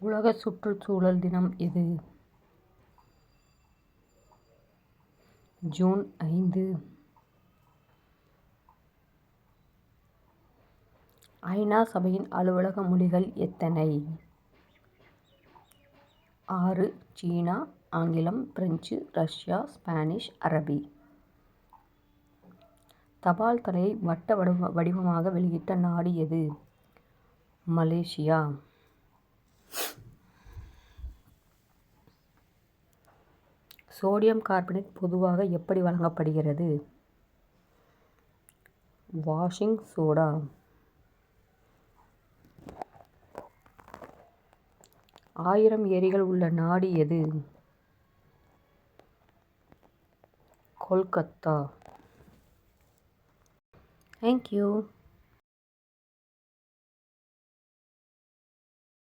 உலக சுற்றுச்சூழல் தினம் எது? ஜூன் 5. ஐநா சபையின் அலுவலக மொழிகள் எத்தனை? 6. சீனா, ஆங்கிலம், பிரெஞ்சு, ரஷ்யா, ஸ்பானிஷ், அரபி. தபால் தலையை வட்ட வடிவமாக வெளியிட்ட நாடு எது? மலேசியா. சோடியம் கார்பனேட் பொதுவாக எப்படி வழங்கப்படுகிறது? Washing soda. ஆயிரம் ஏரிகள் உள்ள நாடு எது? கொல்கத்தா. Thank you.